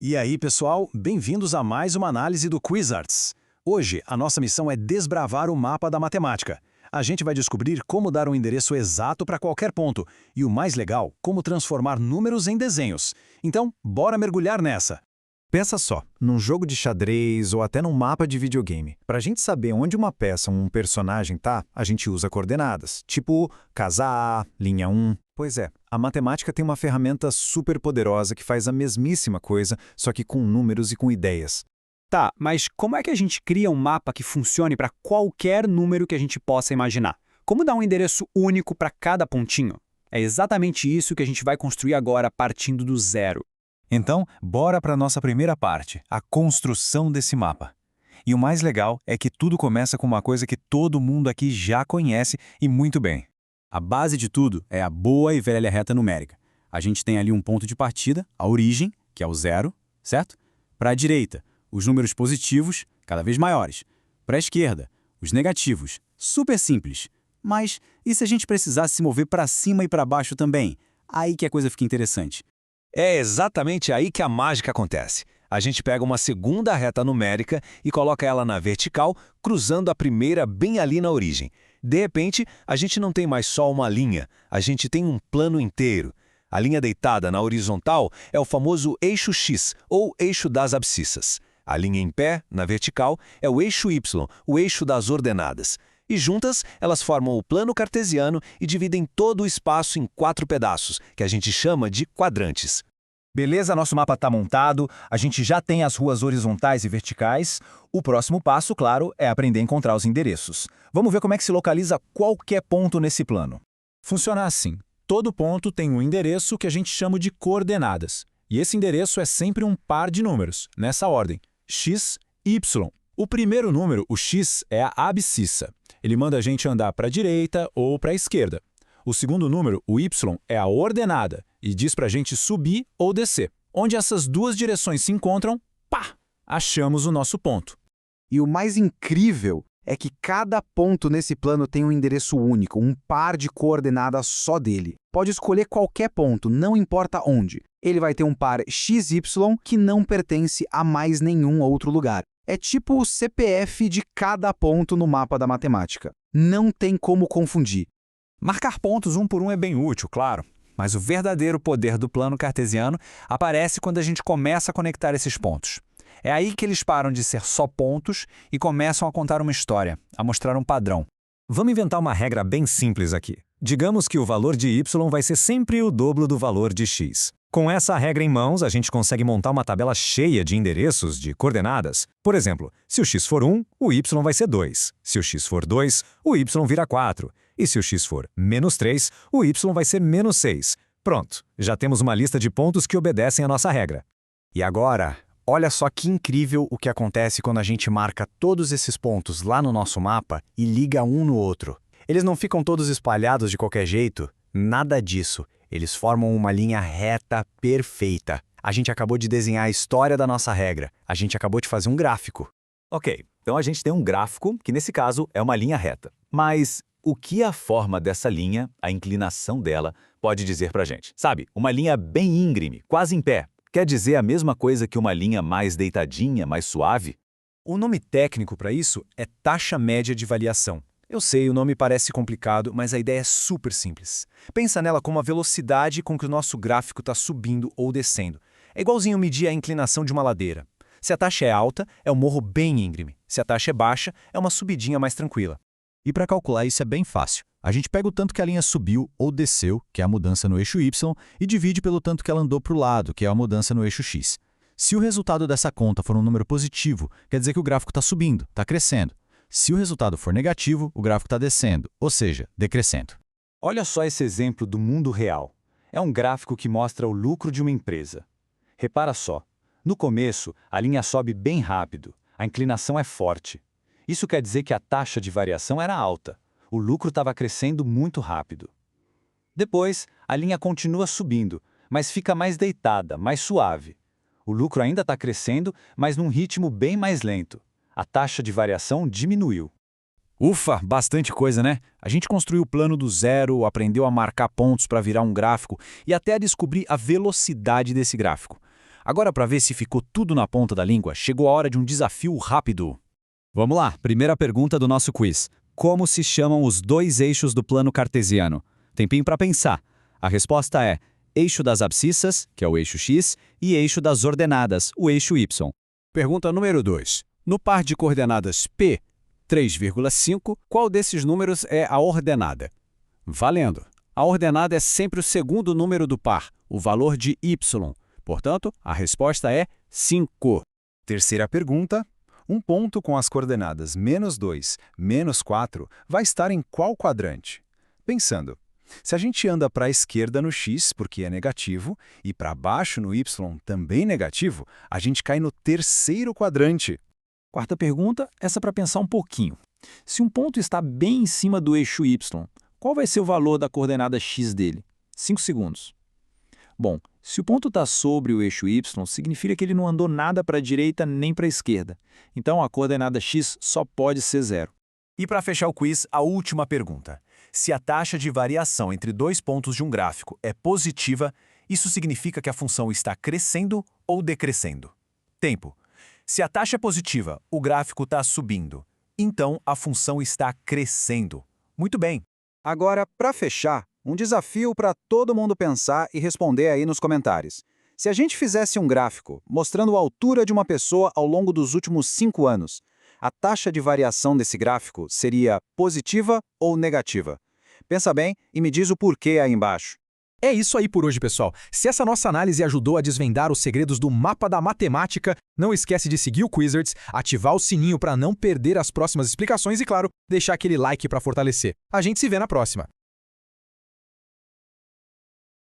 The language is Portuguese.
E aí, pessoal, bem-vindos a mais uma análise do QuizArts. Hoje, a nossa missão é desbravar o mapa da matemática. A gente vai descobrir como dar um endereço exato para qualquer ponto e, o mais legal, como transformar números em desenhos. Então, bora mergulhar nessa! Pensa só, num jogo de xadrez ou até num mapa de videogame. Para a gente saber onde uma peça ou um personagem tá, a gente usa coordenadas, tipo casa A, linha 1. Pois é, a matemática tem uma ferramenta super poderosa que faz a mesmíssima coisa, só que com números e com ideias. Tá, mas como é que a gente cria um mapa que funcione para qualquer número que a gente possa imaginar? Como dar um endereço único para cada pontinho? É exatamente isso que a gente vai construir agora partindo do zero. Então, bora para a nossa primeira parte, a construção desse mapa. E o mais legal é que tudo começa com uma coisa que todo mundo aqui já conhece e muito bem. A base de tudo é a boa e velha reta numérica. A gente tem ali um ponto de partida, a origem, que é o zero, certo? Para a direita, os números positivos, cada vez maiores. Para a esquerda, os negativos, super simples. Mas e se a gente precisasse se mover para cima e para baixo também? Aí que a coisa fica interessante. É exatamente aí que a mágica acontece. A gente pega uma segunda reta numérica e coloca ela na vertical, cruzando a primeira bem ali na origem. De repente, a gente não tem mais só uma linha, a gente tem um plano inteiro. A linha deitada na horizontal é o famoso eixo X, ou eixo das abscissas. A linha em pé, na vertical, é o eixo Y, o eixo das ordenadas. E juntas, elas formam o plano cartesiano e dividem todo o espaço em 4 pedaços, que a gente chama de quadrantes. Beleza, nosso mapa está montado, a gente já tem as ruas horizontais e verticais. O próximo passo, claro, é aprender a encontrar os endereços. Vamos ver como é que se localiza qualquer ponto nesse plano. Funciona assim. Todo ponto tem um endereço que a gente chama de coordenadas. E esse endereço é sempre um par de números, nessa ordem, x, y. O primeiro número, o x, é a abscissa. Ele manda a gente andar para a direita ou para a esquerda. O segundo número, o y, é a ordenada e diz para a gente subir ou descer. Onde essas duas direções se encontram, pá, achamos o nosso ponto. E o mais incrível é que cada ponto nesse plano tem um endereço único, um par de coordenadas só dele. Pode escolher qualquer ponto, não importa onde. Ele vai ter um par XY que não pertence a mais nenhum outro lugar. É tipo o CPF de cada ponto no mapa da matemática. Não tem como confundir. Marcar pontos um por um é bem útil, claro. Mas o verdadeiro poder do plano cartesiano aparece quando a gente começa a conectar esses pontos. É aí que eles param de ser só pontos e começam a contar uma história, a mostrar um padrão. Vamos inventar uma regra bem simples aqui. Digamos que o valor de y vai ser sempre o dobro do valor de x. Com essa regra em mãos, a gente consegue montar uma tabela cheia de endereços, de coordenadas. Por exemplo, se o x for 1, o y vai ser 2. Se o x for 2, o y vira 4. E se o x for menos 3, o y vai ser menos 6. Pronto, já temos uma lista de pontos que obedecem à nossa regra. E agora, olha só que incrível o que acontece quando a gente marca todos esses pontos lá no nosso mapa e liga um no outro. Eles não ficam todos espalhados de qualquer jeito, nada disso. Eles formam uma linha reta perfeita. A gente acabou de desenhar a história da nossa regra. A gente acabou de fazer um gráfico. Ok, então a gente tem um gráfico, que nesse caso é uma linha reta. Mas o que a forma dessa linha, a inclinação dela, pode dizer pra gente? Sabe, uma linha bem íngreme, quase em pé. Quer dizer a mesma coisa que uma linha mais deitadinha, mais suave? O nome técnico para isso é taxa média de variação. Eu sei, o nome parece complicado, mas a ideia é super simples. Pensa nela como a velocidade com que o nosso gráfico está subindo ou descendo. É igualzinho medir a inclinação de uma ladeira. Se a taxa é alta, é um morro bem íngreme. Se a taxa é baixa, é uma subidinha mais tranquila. E para calcular isso é bem fácil. A gente pega o tanto que a linha subiu ou desceu, que é a mudança no eixo Y, e divide pelo tanto que ela andou para o lado, que é a mudança no eixo X. Se o resultado dessa conta for um número positivo, quer dizer que o gráfico está subindo, está crescendo. Se o resultado for negativo, o gráfico está descendo, ou seja, decrescendo. Olha só esse exemplo do mundo real. É um gráfico que mostra o lucro de uma empresa. Repara só, no começo, a linha sobe bem rápido, a inclinação é forte. Isso quer dizer que a taxa de variação era alta. O lucro estava crescendo muito rápido. Depois, a linha continua subindo, mas fica mais deitada, mais suave. O lucro ainda está crescendo, mas num ritmo bem mais lento. A taxa de variação diminuiu. Ufa, bastante coisa, né? A gente construiu o plano do zero, aprendeu a marcar pontos para virar um gráfico e até a descobrir a velocidade desse gráfico. Agora, para ver se ficou tudo na ponta da língua, chegou a hora de um desafio rápido. Vamos lá, primeira pergunta do nosso quiz. Como se chamam os dois eixos do plano cartesiano? Tempinho para pensar. A resposta é eixo das abscissas, que é o eixo x, e eixo das ordenadas, o eixo y. Pergunta número 2. No par de coordenadas P, 3,5, qual desses números é a ordenada? Valendo! A ordenada é sempre o segundo número do par, o valor de y. Portanto, a resposta é 5. Terceira pergunta. Um ponto com as coordenadas -2, -4 vai estar em qual quadrante? Pensando, se a gente anda para a esquerda no x, porque é negativo, e para baixo no y, também negativo, a gente cai no terceiro quadrante. Quarta pergunta, essa para pensar um pouquinho. Se um ponto está bem em cima do eixo y, qual vai ser o valor da coordenada x dele? 5 segundos. Bom, se o ponto está sobre o eixo y, significa que ele não andou nada para a direita nem para a esquerda. Então, a coordenada x só pode ser 0. E para fechar o quiz, a última pergunta. Se a taxa de variação entre dois pontos de um gráfico é positiva, isso significa que a função está crescendo ou decrescendo? Tempo. Se a taxa é positiva, o gráfico está subindo. Então, a função está crescendo. Muito bem. Agora, para fechar, um desafio para todo mundo pensar e responder aí nos comentários. Se a gente fizesse um gráfico mostrando a altura de uma pessoa ao longo dos últimos 5 anos, a taxa de variação desse gráfico seria positiva ou negativa? Pensa bem e me diz o porquê aí embaixo. É isso aí por hoje, pessoal. Se essa nossa análise ajudou a desvendar os segredos do mapa da matemática, não esquece de seguir o Quizards, ativar o sininho para não perder as próximas explicações e, claro, deixar aquele like para fortalecer. A gente se vê na próxima.